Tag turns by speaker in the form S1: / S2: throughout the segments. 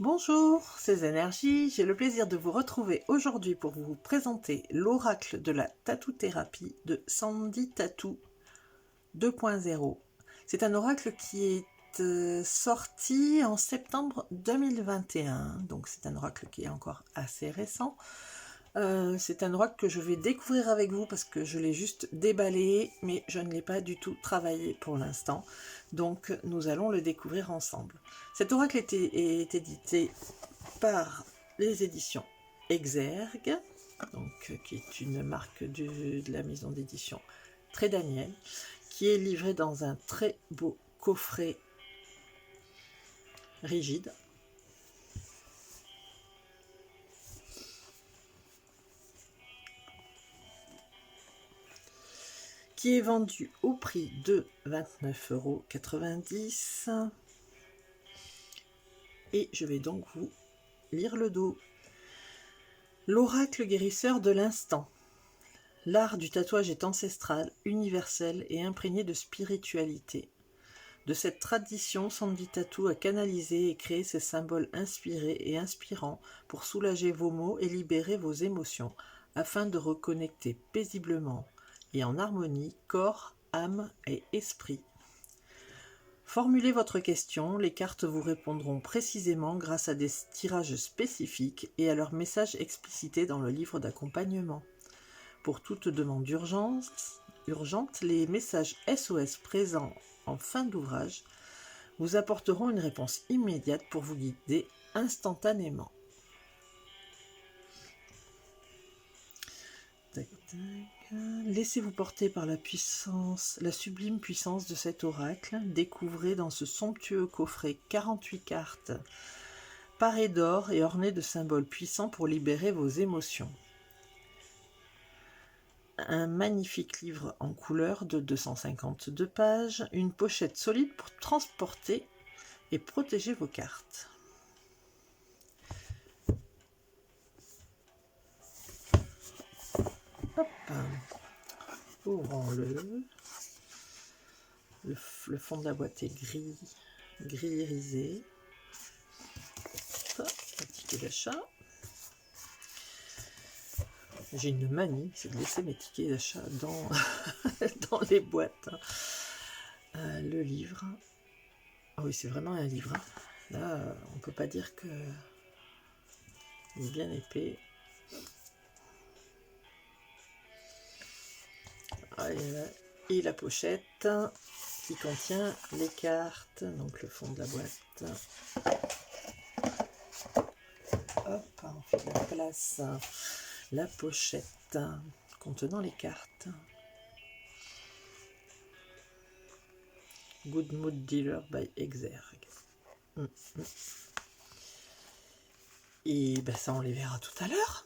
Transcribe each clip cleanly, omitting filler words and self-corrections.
S1: Bonjour, c'est Énergie, j'ai le plaisir de vous retrouver aujourd'hui pour vous présenter l'oracle de la tatou-thérapie de Sandy Tattoo 2.0. C'est un oracle qui est sorti en septembre 2021, donc c'est un oracle qui est encore assez récent. C'est un oracle que je vais découvrir avec vous parce que je l'ai juste déballé, mais je ne l'ai pas du tout travaillé pour l'instant. Donc nous allons le découvrir ensemble. Cet oracle est édité par les éditions Exergue, donc, qui est une marque de la maison d'édition Très Daniel, qui est livré dans un très beau coffret rigide. Qui est vendu au prix de 29,90 €. Et je vais donc vous lire le dos. L'oracle guérisseur de l'instant. L'art du tatouage est ancestral, universel et imprégné de spiritualité. De cette tradition, Sandy Tattoo a canalisé et créé ces symboles inspirés et inspirants pour soulager vos maux et libérer vos émotions, afin de reconnecter paisiblement et en harmonie corps, âme et esprit. Formulez votre question, les cartes vous répondront précisément grâce à des tirages spécifiques et à leurs messages explicités dans le livre d'accompagnement. Pour toute demande urgente, les messages SOS présents en fin d'ouvrage vous apporteront une réponse immédiate pour vous guider instantanément. Tac, tac. Laissez-vous porter par la sublime puissance de cet oracle. Découvrez dans ce somptueux coffret 48 cartes parées d'or et ornées de symboles puissants pour libérer vos émotions. Un magnifique livre en couleur de 252 pages, une pochette solide pour transporter et protéger vos cartes. Hop. Ouvrons-le. Le fond de la boîte est gris irisé. Un ticket d'achat. J'ai une manie, c'est de laisser mes tickets d'achat dans, dans les boîtes. Le livre. Ah oui, c'est vraiment un livre. Là, on peut pas dire que il est bien épais. Et la pochette qui contient les cartes, donc le fond de la boîte. Hop, on fait de la place. La pochette contenant les cartes. Good Mood Dealer by Exergue. Et ben ça, on les verra tout à l'heure.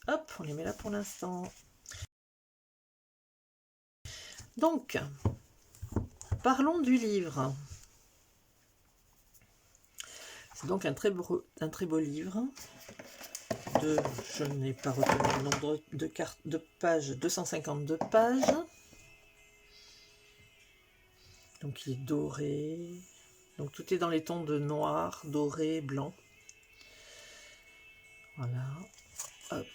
S1: Hop, on les met là pour l'instant. Donc, parlons du livre. C'est donc un très beau livre. Je n'ai pas retenu le nombre de pages, 252 pages. Donc il est doré. Donc tout est dans les tons de noir, doré, blanc. Voilà. Hop.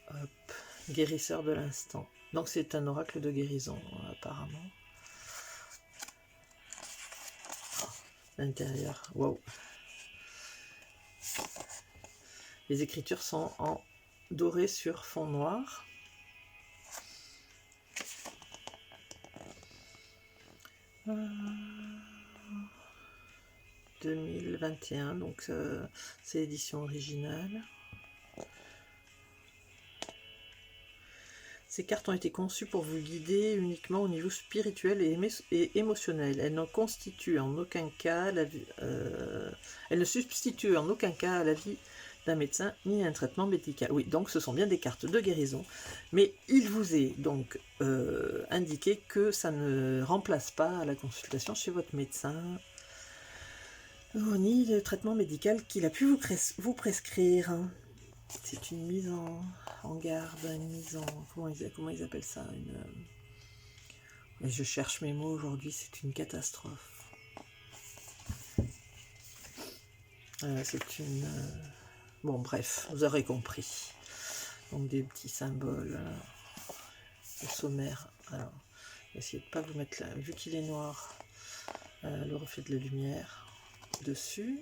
S1: Hop. Guérisseur de l'instant. Donc c'est un oracle de guérison, apparemment. L'intérieur. Wow. Les écritures sont en doré sur fond noir. « 2021 », donc c'est l'édition originale. Ces cartes ont été conçues pour vous guider uniquement au niveau spirituel et émotionnel. Elles ne constituent en aucun cas elles ne substituent en aucun cas à la vie d'un médecin ni un traitement médical. Oui, donc ce sont bien des cartes de guérison, mais il vous est donc indiqué que ça ne remplace pas la consultation chez votre médecin ni le traitement médical qu'il a pu vous prescrire. C'est une mise en garde, une mise en... Comment ils appellent ça, je cherche mes mots aujourd'hui, c'est une catastrophe. C'est une... Bon, bref, vous aurez compris. Donc des petits symboles au sommaire. Alors, essayez de ne pas vous mettre là, vu qu'il est noir, le reflet de la lumière dessus.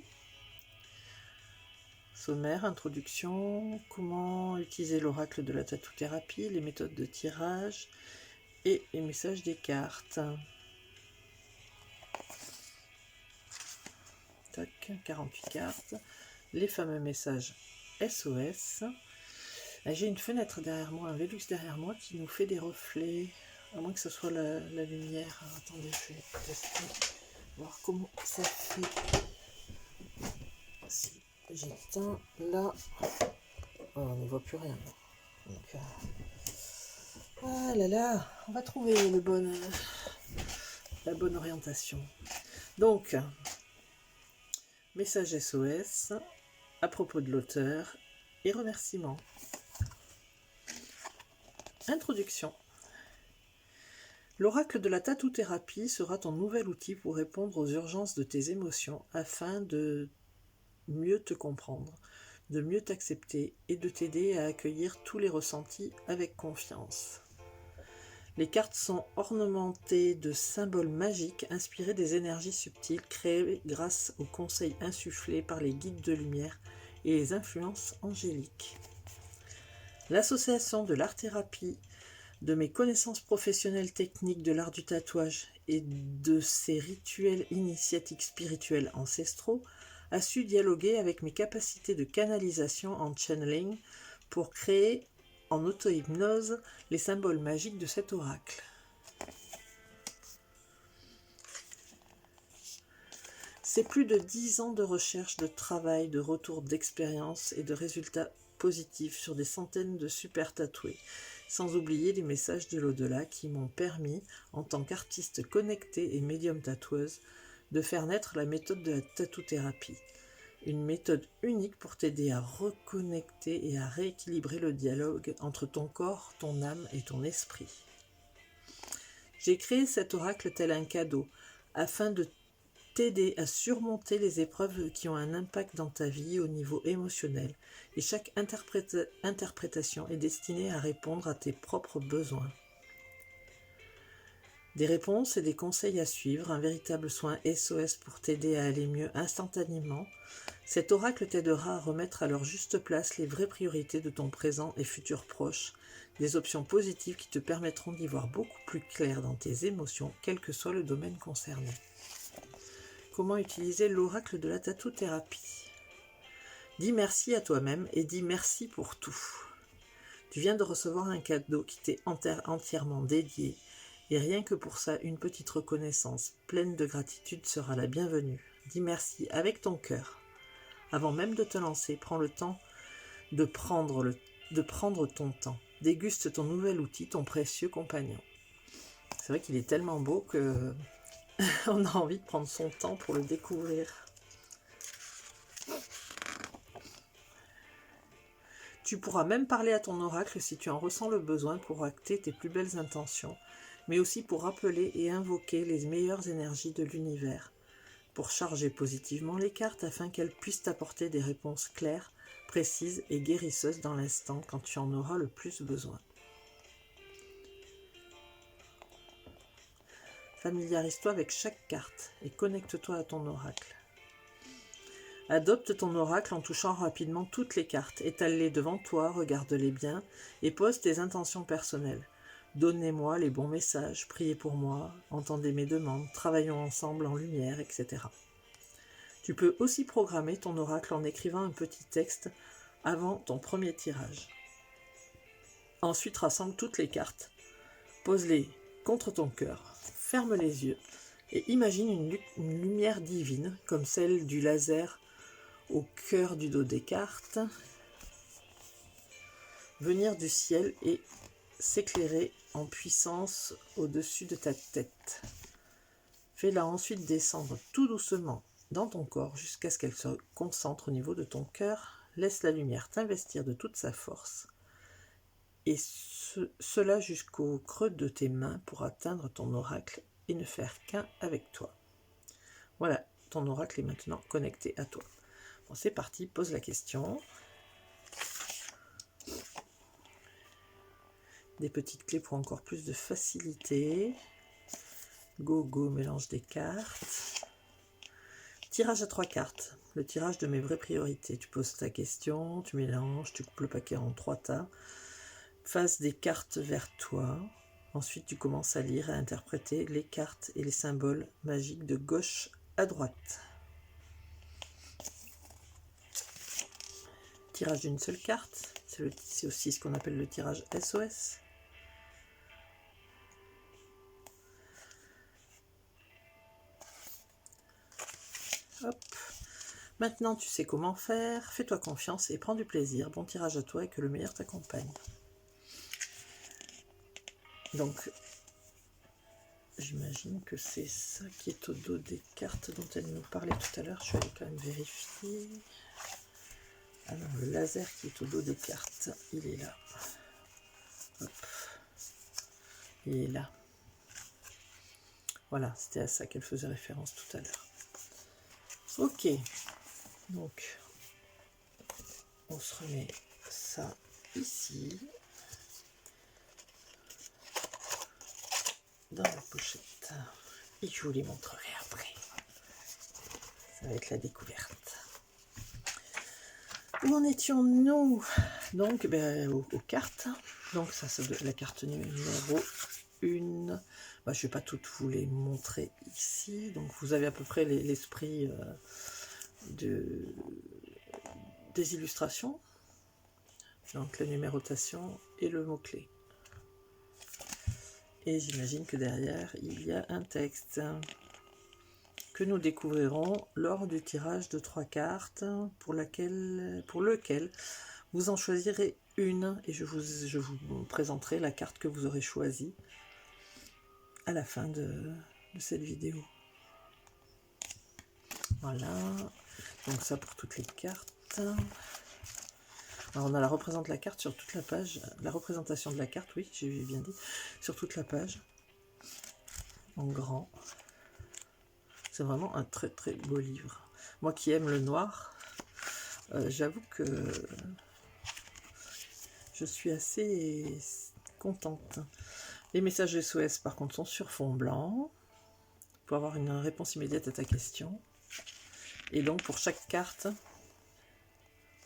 S1: Sommaire, introduction, comment utiliser l'oracle de la tatou-thérapie, les méthodes de tirage et les messages des cartes. Tac, 48 cartes. Les fameux messages SOS. J'ai une fenêtre derrière moi, un Velux derrière moi qui nous fait des reflets, à moins que ce soit la lumière. Alors, attendez, je vais tester, voir comment ça fait. Si j'éteins là, on n'y voit plus rien. Donc, ah là là, on va trouver la bonne orientation. Donc, message SOS à propos de l'auteur et remerciements. Introduction. L'oracle de la tatou-thérapie sera ton nouvel outil pour répondre aux urgences de tes émotions afin de mieux te comprendre, de mieux t'accepter et de t'aider à accueillir tous les ressentis avec confiance. Les cartes sont ornementées de symboles magiques inspirés des énergies subtiles créées grâce aux conseils insufflés par les guides de lumière et les influences angéliques. L'association de l'art-thérapie, de mes connaissances professionnelles techniques de l'art du tatouage et de ces rituels initiatiques spirituels ancestraux a su dialoguer avec mes capacités de canalisation en channeling pour créer en auto-hypnose les symboles magiques de cet oracle. C'est plus de 10 ans de recherche, de travail, de retours d'expérience et de résultats positifs sur des centaines de super tatoués, sans oublier les messages de l'au-delà qui m'ont permis, en tant qu'artiste connectée et médium tatoueuse, de faire naître la méthode de la tatou-thérapie. Une méthode unique pour t'aider à reconnecter et à rééquilibrer le dialogue entre ton corps, ton âme et ton esprit. J'ai créé cet oracle tel un cadeau, afin de t'aider à surmonter les épreuves qui ont un impact dans ta vie au niveau émotionnel, et chaque interprétation est destinée à répondre à tes propres besoins. Des réponses et des conseils à suivre, un véritable soin SOS pour t'aider à aller mieux instantanément. Cet oracle t'aidera à remettre à leur juste place les vraies priorités de ton présent et futur proche, des options positives qui te permettront d'y voir beaucoup plus clair dans tes émotions, quel que soit le domaine concerné. Comment utiliser l'oracle de la tatou-thérapie ? Dis merci à toi-même et dis merci pour tout. Tu viens de recevoir un cadeau qui t'est entièrement dédié, et rien que pour ça, une petite reconnaissance pleine de gratitude sera la bienvenue. Dis merci avec ton cœur. Avant même de te lancer, prends le temps de prendre ton temps. Déguste ton nouvel outil, ton précieux compagnon. C'est vrai qu'il est tellement beau que on a envie de prendre son temps pour le découvrir. Tu pourras même parler à ton oracle si tu en ressens le besoin pour acter tes plus belles intentions, mais aussi pour rappeler et invoquer les meilleures énergies de l'univers, pour charger positivement les cartes afin qu'elles puissent t'apporter des réponses claires, précises et guérisseuses dans l'instant quand tu en auras le plus besoin. Familiarise-toi avec chaque carte et connecte-toi à ton oracle. Adopte ton oracle en touchant rapidement toutes les cartes, étale-les devant toi, regarde-les bien et pose tes intentions personnelles. Donnez-moi les bons messages, priez pour moi, entendez mes demandes, travaillons ensemble en lumière, etc. Tu peux aussi programmer ton oracle en écrivant un petit texte avant ton premier tirage. Ensuite, rassemble toutes les cartes, pose-les contre ton cœur, ferme les yeux et imagine une lumière divine comme celle du laser au cœur du dos des cartes, venir du ciel et s'éclairer en puissance au-dessus de ta tête. Fais-la ensuite descendre tout doucement dans ton corps jusqu'à ce qu'elle se concentre au niveau de ton cœur. Laisse la lumière t'investir de toute sa force et cela jusqu'au creux de tes mains pour atteindre ton oracle et ne faire qu'un avec toi. Voilà, ton oracle est maintenant connecté à toi. Bon, c'est parti, pose la question. Des petites clés pour encore plus de facilité. Go, go, mélange des cartes. Tirage à 3 cartes. Le tirage de mes vraies priorités. Tu poses ta question, tu mélanges, tu coupes le paquet en 3 tas. Face des cartes vers toi. Ensuite, tu commences à lire et à interpréter les cartes et les symboles magiques de gauche à droite. Tirage d'une seule carte. C'est aussi ce qu'on appelle le tirage SOS. Hop. Maintenant, tu sais comment faire. Fais-toi confiance et prends du plaisir. Bon tirage à toi et que le meilleur t'accompagne. Donc, j'imagine que c'est ça qui est au dos des cartes dont elle nous parlait tout à l'heure. Je vais aller quand même vérifier. Ah non, le laser qui est au dos des cartes, il est là. Hop. Il est là. Voilà, c'était à ça qu'elle faisait référence tout à l'heure. Ok. Donc, on se remet ça ici. Dans la pochette. Et je vous les montrerai après. Ça va être la découverte. Où en étions-nous? Donc, aux cartes. Donc, ça c'est la carte numéro 1. Je ne vais pas toutes vous les montrer ici. Donc, vous avez à peu près l'esprit des illustrations. Donc, la numérotation et le mot-clé. Et j'imagine que derrière, il y a un texte que nous découvrirons lors du tirage de 3 cartes pour lequel vous en choisirez une et je vous présenterai la carte que vous aurez choisie à la fin de cette vidéo. Voilà, donc ça pour toutes les cartes. Alors on a la représentation de la carte sur toute la page, la représentation de la carte, oui, j'ai bien dit, sur toute la page, en grand. C'est vraiment un très très beau livre. Moi qui aime le noir, j'avoue que je suis assez contente. Les messages SOS par contre sont sur fond blanc, pour avoir une réponse immédiate à ta question. Et donc pour chaque carte,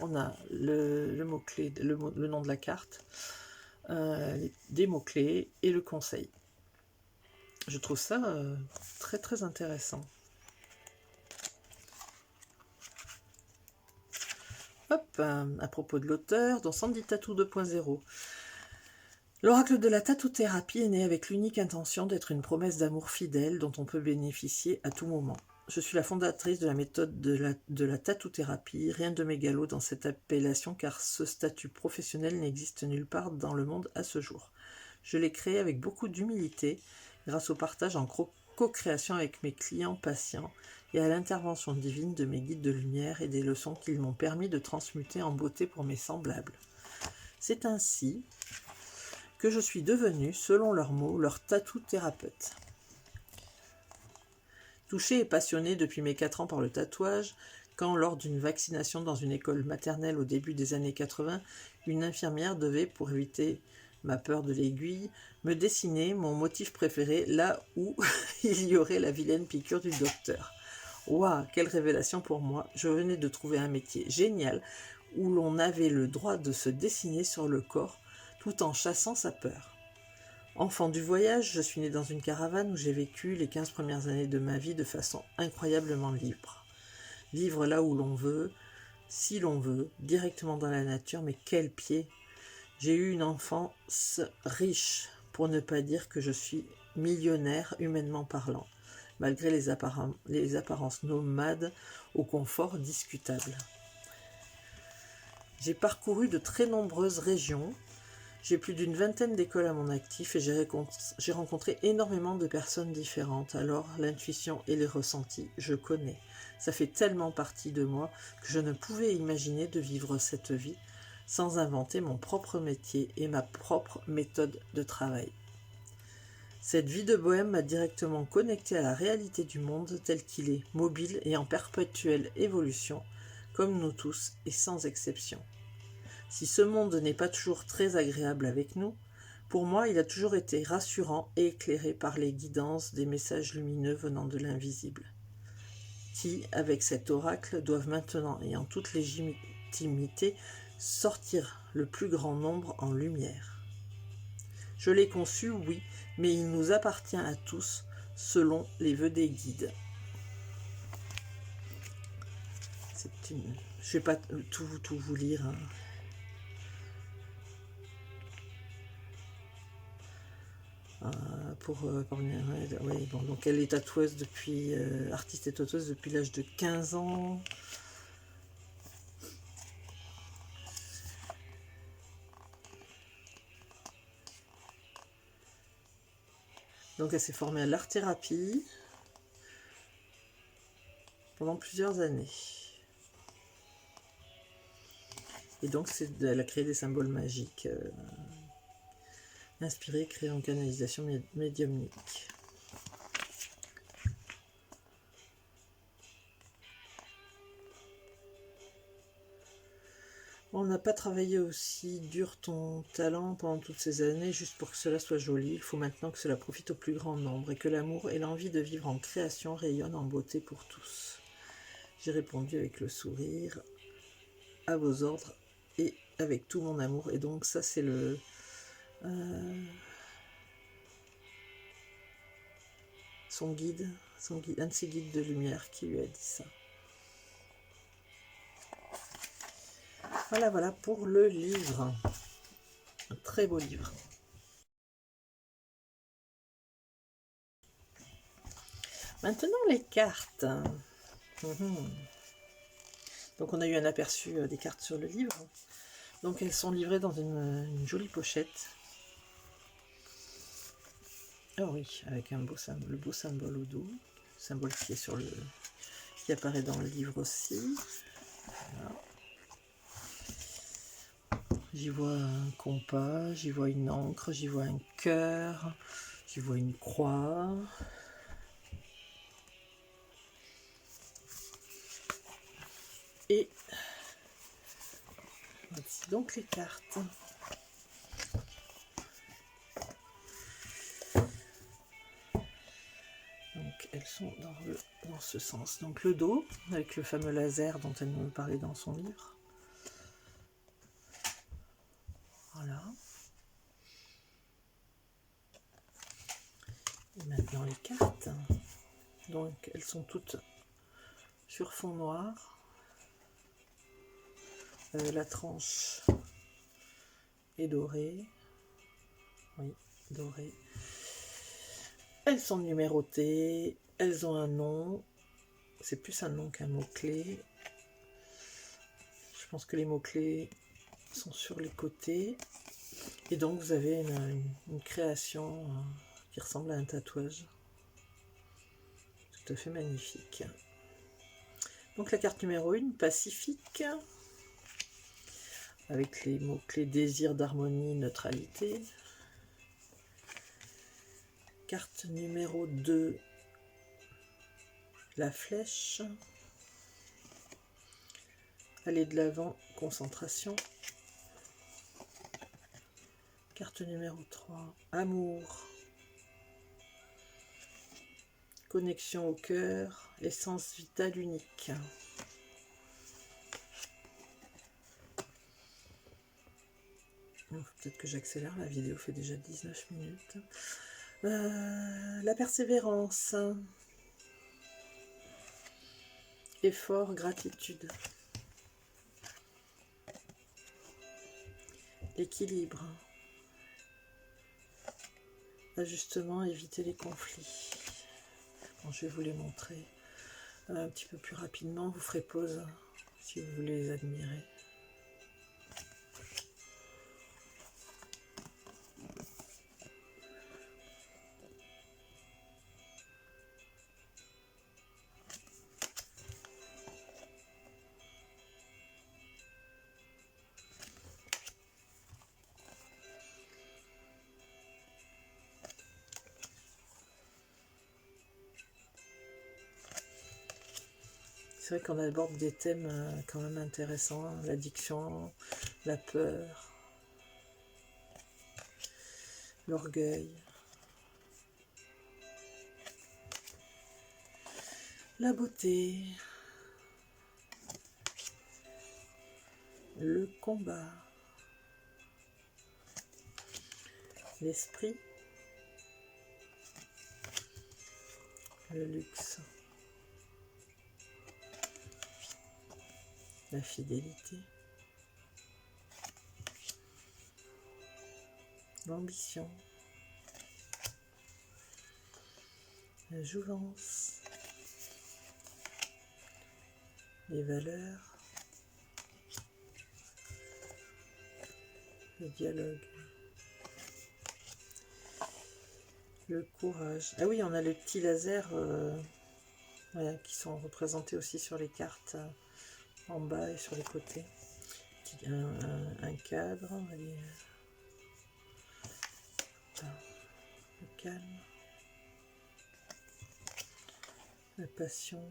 S1: on a le mot-clé, le nom de la carte, des mots-clés et le conseil. Je trouve ça très très intéressant. Hop, à propos de l'auteur, dans Sandy Tattoo 2.0. L'oracle de la tattoo-thérapie est né avec l'unique intention d'être une promesse d'amour fidèle dont on peut bénéficier à tout moment. Je suis la fondatrice de la méthode de la tattoo-thérapie, rien de mégalo dans cette appellation car ce statut professionnel n'existe nulle part dans le monde à ce jour. Je l'ai créé avec beaucoup d'humilité, grâce au partage en co-création avec mes clients patients et à l'intervention divine de mes guides de lumière et des leçons qu'ils m'ont permis de transmuter en beauté pour mes semblables. C'est ainsi que je suis devenue, selon leurs mots, leur tattoo-thérapeute. Touchée et passionnée depuis mes 4 ans par le tatouage, quand, lors d'une vaccination dans une école maternelle au début des années 80, une infirmière devait, pour éviter ma peur de l'aiguille, me dessiner mon motif préféré là où il y aurait la vilaine piqûre du docteur. Waouh, quelle révélation pour moi! Je venais de trouver un métier génial où l'on avait le droit de se dessiner sur le corps tout en chassant sa peur. Enfant du voyage, je suis née dans une caravane où j'ai vécu les 15 premières années de ma vie de façon incroyablement libre. Vivre là où l'on veut, si l'on veut, directement dans la nature, mais quel pied! J'ai eu une enfance riche, pour ne pas dire que je suis millionnaire humainement parlant, malgré les apparences nomades au confort discutable. J'ai parcouru de très nombreuses régions. J'ai plus d'une vingtaine d'écoles à mon actif et j'ai rencontré énormément de personnes différentes. Alors, l'intuition et les ressentis, je connais. Ça fait tellement partie de moi que je ne pouvais imaginer de vivre cette vie sans inventer mon propre métier et ma propre méthode de travail. Cette vie de bohème m'a directement connecté à la réalité du monde tel qu'il est, mobile et en perpétuelle évolution, comme nous tous et sans exception. Si ce monde n'est pas toujours très agréable avec nous, pour moi il a toujours été rassurant et éclairé par les guidances des messages lumineux venant de l'invisible, qui, avec cet oracle, doivent maintenant et en toute légitimité sortir le plus grand nombre en lumière. Je l'ai conçu, oui, mais il nous appartient à tous, selon les vœux des guides. Je ne vais pas tout vous lire. Oui, bon, donc elle est tatoueuse depuis, artiste et tatoueuse depuis l'âge de 15 ans. Donc elle s'est formée à l'art-thérapie pendant plusieurs années. Et donc elle a créé des symboles magiques inspirés, créés en canalisation médiumnique. On n'a pas travaillé aussi dur ton talent pendant toutes ces années juste pour que cela soit joli. Il faut maintenant que cela profite au plus grand nombre et que l'amour et l'envie de vivre en création rayonnent en beauté pour tous. J'ai répondu avec le sourire, à vos ordres et avec tout mon amour. Et donc ça c'est le... son guide, un de ses guides de lumière qui lui a dit ça. Voilà pour le livre. Un très beau livre. Maintenant les cartes. Donc on a eu un aperçu des cartes sur le livre. Donc elles sont livrées dans une jolie pochette. Ah oui, avec un beau symbole, le beau symbole au dos. Symbole qui est qui apparaît dans le livre aussi. Voilà. J'y vois un compas, j'y vois une encre, j'y vois un cœur, j'y vois une croix. Et voici donc les cartes. Donc elles sont dans ce sens. Donc le dos, avec le fameux laser dont elle nous parlait dans son livre. Voilà. Et maintenant les cartes. Donc elles sont toutes sur fond noir. La tranche est dorée. Oui, dorée. Elles sont numérotées. Elles ont un nom. C'est plus un nom qu'un mot-clé. Je pense que les mots-clés sont sur les côtés. Et donc vous avez une création qui ressemble à un tatouage. Tout à fait magnifique. Donc la carte numéro 1, Pacifique. Avec les mots-clés désir d'harmonie, neutralité. Carte numéro 2, la flèche. Aller de l'avant, concentration. Carte numéro 3, amour. Connexion au cœur, essence vitale unique. Peut-être que j'accélère, la vidéo fait déjà 19 minutes. La persévérance. Effort, gratitude. L'équilibre. Ajustement, éviter les conflits. Bon, je vais vous les montrer un petit peu plus rapidement. Vous ferez pause si vous voulez les admirer. C'est vrai qu'on aborde des thèmes quand même intéressants, hein, l'addiction, la peur, l'orgueil, la beauté, le combat, l'esprit, le luxe, la fidélité, l'ambition, la jouvence, les valeurs, le dialogue, le courage. Ah oui, on a les petits lasers voilà, qui sont représentés aussi sur les cartes en bas et sur les côtés. Un cadre, allez, le calme, la passion,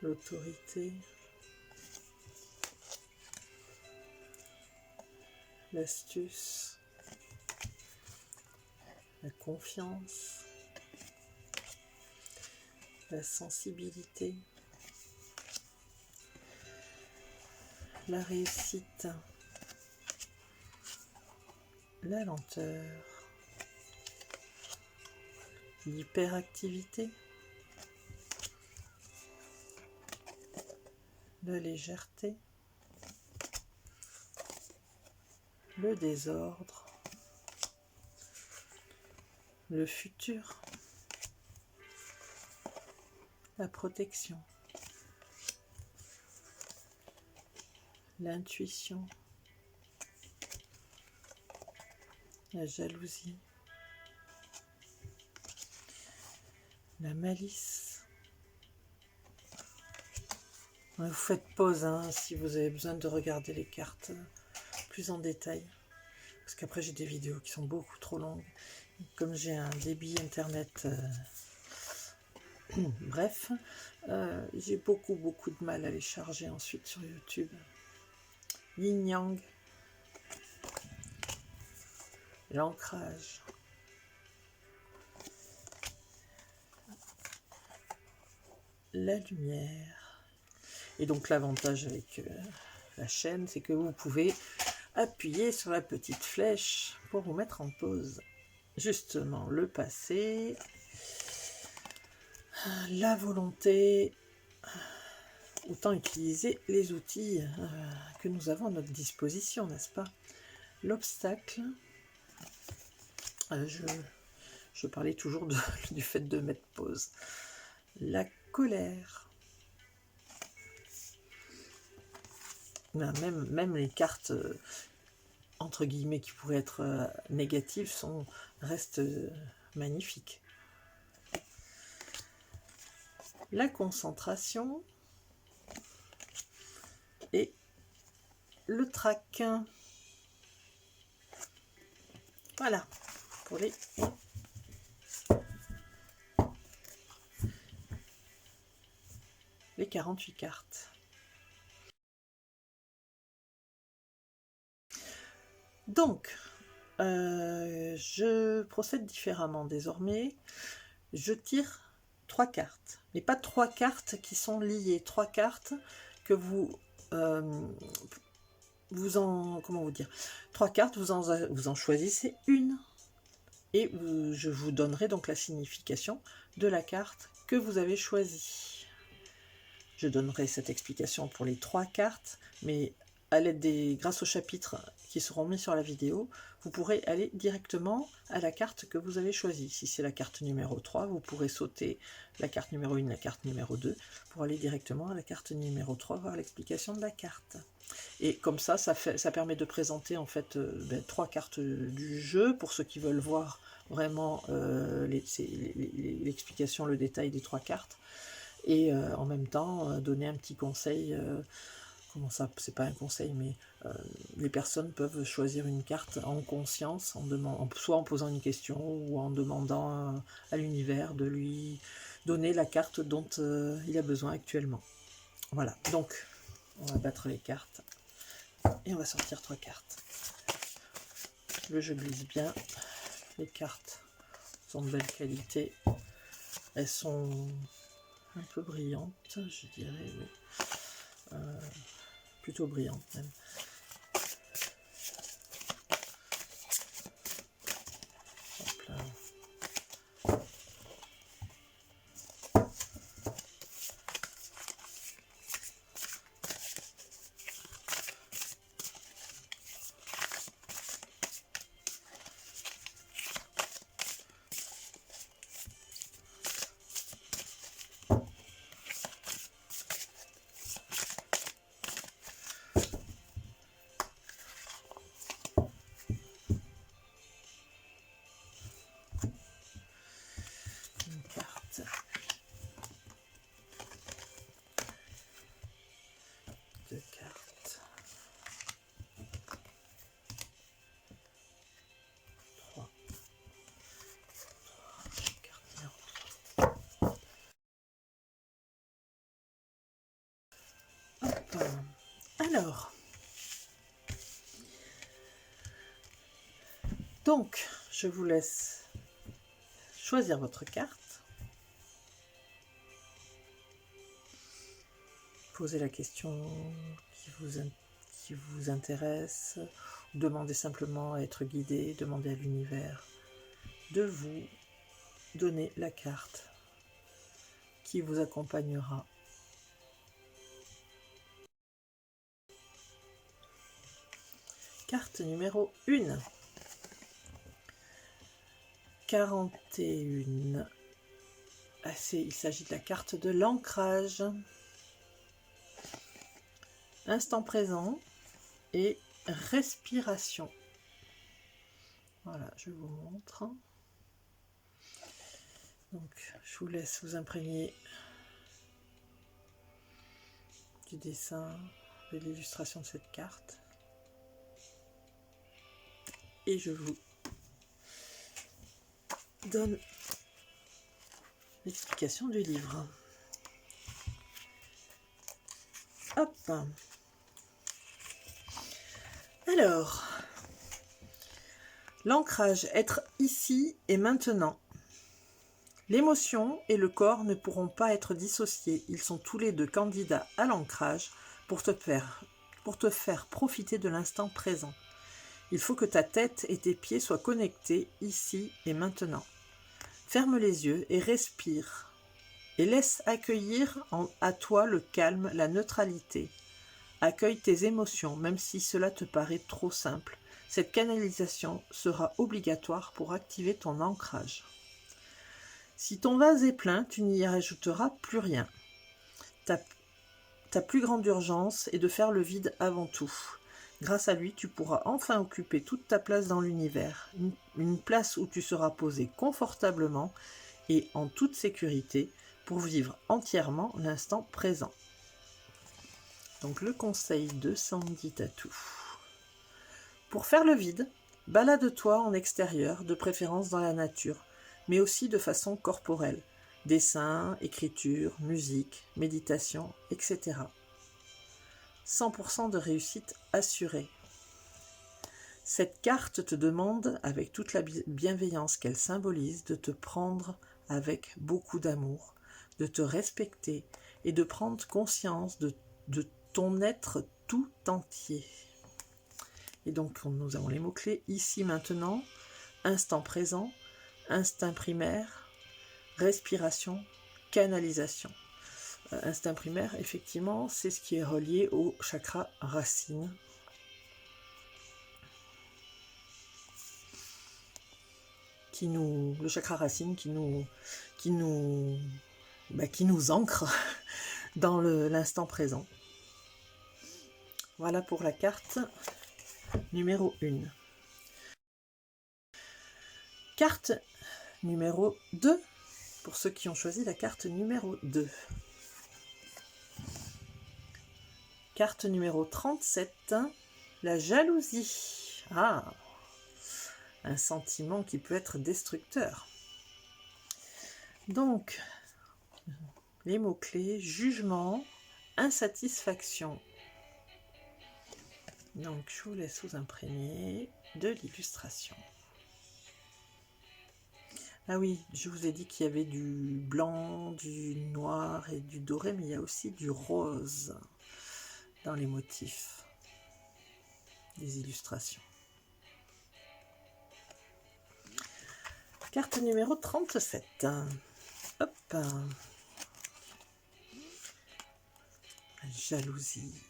S1: l'autorité, l'astuce, la confiance, la sensibilité, la réussite, la lenteur, l'hyperactivité, la légèreté, le désordre, le futur, la protection, l'intuition, la jalousie, la malice. Vous faites pause hein, si vous avez besoin de regarder les cartes plus en détail. Parce qu'après j'ai des vidéos qui sont beaucoup trop longues. Comme j'ai un débit internet, bref, j'ai beaucoup de mal à les charger ensuite sur YouTube. Yin Yang, l'ancrage, la lumière. Et donc l'avantage avec la chaîne, c'est que vous pouvez appuyer sur la petite flèche pour vous mettre en pause. Justement, le passé, la volonté, autant utiliser les outils que nous avons à notre disposition, n'est-ce pas? L'obstacle, je parlais toujours du fait de mettre pause. La colère, même les cartes entre guillemets qui pourraient être négatives restent magnifiques. La concentration et le trac. Voilà pour les 48 cartes. Donc, je procède différemment désormais. Je tire 3 cartes, mais pas 3 cartes qui sont liées, 3 cartes que vous comment vous dire, 3 cartes, vous en choisissez une et je vous donnerai donc la signification de la carte que vous avez choisie. Je donnerai cette explication pour les 3 cartes, mais à l'aide grâce aux chapitres qui seront mis sur la vidéo, vous pourrez aller directement à la carte que vous avez choisie. Si c'est la carte numéro 3, vous pourrez sauter la carte numéro 1, la carte numéro 2, pour aller directement à la carte numéro 3, voir l'explication de la carte. Et comme ça permet de présenter en fait 3 cartes du jeu, pour ceux qui veulent voir vraiment l'explication, le détail des 3 cartes, et en même temps donner un petit conseil comment ça, c'est pas un conseil, mais les personnes peuvent choisir une carte en conscience, soit en posant une question ou en demandant à l'univers de lui donner la carte dont il a besoin actuellement. Voilà, donc on va battre les cartes et on va sortir 3 cartes. Le jeu glisse bien, les cartes sont de belle qualité, elles sont un peu brillantes, je dirais, mais plutôt brillantes même. Hop là. Une carte. Deux cartes. 3. Carte numéro 3. Hop. Alors. Donc, je vous laisse choisir votre carte. Posez la question qui vous intéresse. Demandez simplement à être guidé. Demandez à l'univers de vous donner la carte qui vous accompagnera. Carte numéro 1. 41. Il s'agit de la carte de l'ancrage. Instant présent et respiration. Voilà, je vous montre. Donc, je vous laisse vous imprégner du dessin, de l'illustration de cette carte. Et je vous donne l'explication du livre. Hop. Alors, l'ancrage, être ici et maintenant. L'émotion et le corps ne pourront pas être dissociés. Ils sont tous les deux candidats à l'ancrage pour te faire profiter de l'instant présent. Il faut que ta tête et tes pieds soient connectés ici et maintenant. Ferme les yeux et respire. Et laisse accueillir à toi le calme, la neutralité. Accueille tes émotions, même si cela te paraît trop simple. Cette canalisation sera obligatoire pour activer ton ancrage. Si ton vase est plein, tu n'y rajouteras plus rien. Ta plus grande urgence est de faire le vide avant tout. Grâce à lui, tu pourras enfin occuper toute ta place dans l'univers. Une place où tu seras posé confortablement et en toute sécurité pour vivre entièrement l'instant présent. Donc le conseil de Sandy Tatou. Pour faire le vide, balade-toi en extérieur, de préférence dans la nature, mais aussi de façon corporelle. Dessin, écriture, musique, méditation, etc. 100% de réussite assurée. Cette carte te demande, avec toute la bienveillance qu'elle symbolise, de te prendre avec beaucoup d'amour, de te respecter et de prendre conscience de ton être tout entier. Et donc, nous avons les mots-clés ici, maintenant, instant présent, instinct primaire, respiration, canalisation. Instinct primaire, effectivement, c'est ce qui est relié au chakra racine. Le chakra racine qui nous ancre dans l'instant présent. Voilà pour la carte numéro 1. Carte numéro 2, pour ceux qui ont choisi la carte numéro 2. Carte numéro 37, la jalousie. Ah, un sentiment qui peut être destructeur. Donc, les mots-clés, jugement, insatisfaction. Donc, je vous laisse vous imprégner de l'illustration. Ah oui, je vous ai dit qu'il y avait du blanc, du noir et du doré, mais il y a aussi du rose dans les motifs des illustrations. Carte numéro 37. Hop. La jalousie.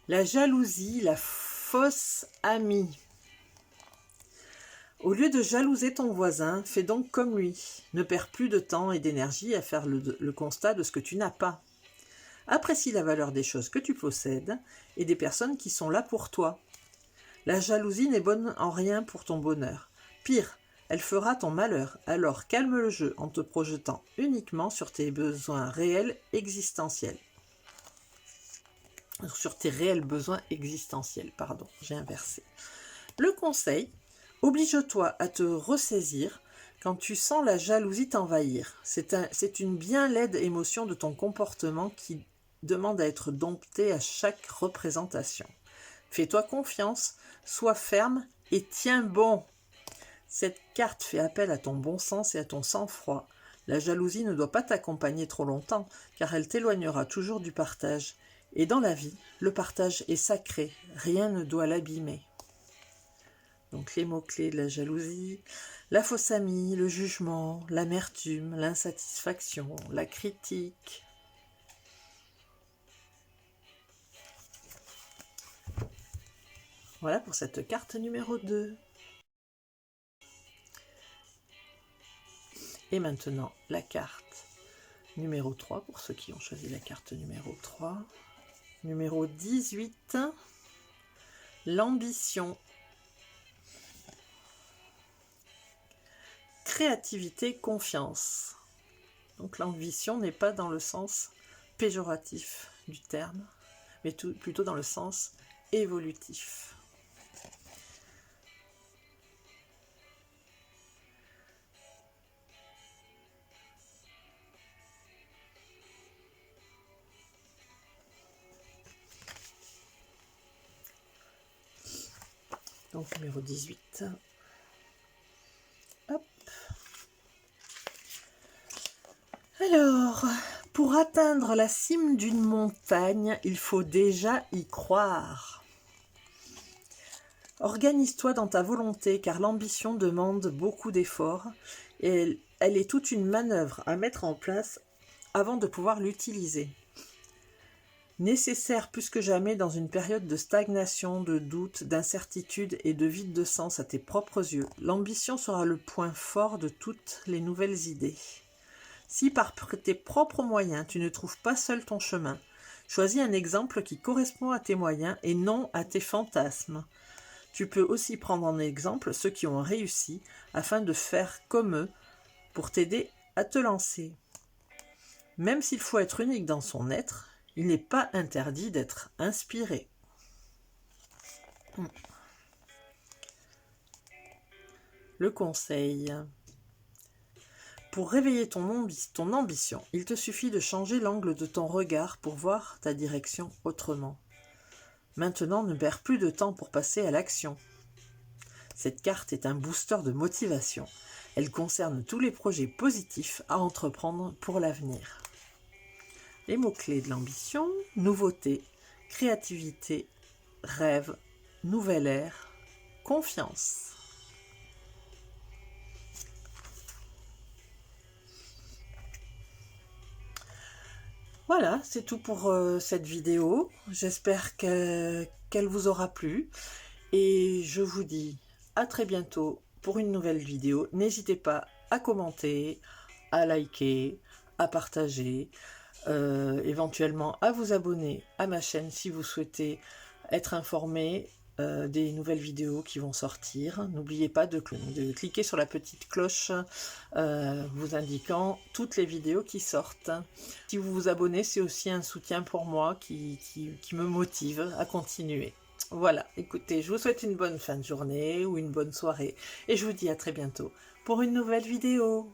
S1: La jalousie, la fausse amie. Au lieu de jalouser ton voisin, fais donc comme lui. Ne perds plus de temps et d'énergie à faire le constat de ce que tu n'as pas. Apprécie la valeur des choses que tu possèdes et des personnes qui sont là pour toi. La jalousie n'est bonne en rien pour ton bonheur. Pire, elle fera ton malheur. Alors calme le jeu en te projetant uniquement sur tes besoins réels existentiels. Sur tes réels besoins existentiels, pardon, j'ai inversé. Le conseil, oblige-toi à te ressaisir quand tu sens la jalousie t'envahir. C'est une bien laide émotion de ton comportement qui demande à être domptée à chaque représentation. Fais-toi confiance, sois ferme et tiens bon. Cette carte fait appel à ton bon sens et à ton sang-froid. La jalousie ne doit pas t'accompagner trop longtemps, car elle t'éloignera toujours du partage. Et dans la vie, le partage est sacré, rien ne doit l'abîmer. Donc les mots-clés de la jalousie, la fausse amie, le jugement, l'amertume, l'insatisfaction, la critique. Voilà pour cette carte numéro 2. Et maintenant, la carte numéro 3, pour ceux qui ont choisi la carte numéro 3. Numéro 18, l'ambition. Créativité, confiance. Donc l'ambition n'est pas dans le sens péjoratif du terme, mais plutôt dans le sens évolutif. Donc numéro 18. Hop. Alors, pour atteindre la cime d'une montagne, il faut déjà y croire. Organise-toi dans ta volonté, car l'ambition demande beaucoup d'efforts et elle est toute une manœuvre à mettre en place avant de pouvoir l'utiliser. Nécessaire plus que jamais dans une période de stagnation, de doute, d'incertitude et de vide de sens à tes propres yeux, l'ambition sera le point fort de toutes les nouvelles idées. Si par tes propres moyens tu ne trouves pas seul ton chemin, choisis un exemple qui correspond à tes moyens et non à tes fantasmes. Tu peux aussi prendre en exemple ceux qui ont réussi afin de faire comme eux pour t'aider à te lancer. Même s'il faut être unique dans son être, il n'est pas interdit d'être inspiré. Le conseil. Pour réveiller ton ambition, il te suffit de changer l'angle de ton regard pour voir ta direction autrement. Maintenant, ne perds plus de temps pour passer à l'action. Cette carte est un booster de motivation. Elle concerne tous les projets positifs à entreprendre pour l'avenir. Les mots-clés de l'ambition, nouveauté, créativité, rêve, nouvelle ère, confiance. Voilà, c'est tout pour cette vidéo. J'espère qu'elle vous aura plu. Et je vous dis à très bientôt pour une nouvelle vidéo. N'hésitez pas à commenter, à liker, à partager. Éventuellement à vous abonner à ma chaîne si vous souhaitez être informé des nouvelles vidéos qui vont sortir. N'oubliez pas de cliquer sur la petite cloche vous indiquant toutes les vidéos qui sortent. Si vous vous abonnez, c'est aussi un soutien pour moi qui me motive à continuer. Voilà, écoutez, je vous souhaite une bonne fin de journée ou une bonne soirée et je vous dis à très bientôt pour une nouvelle vidéo.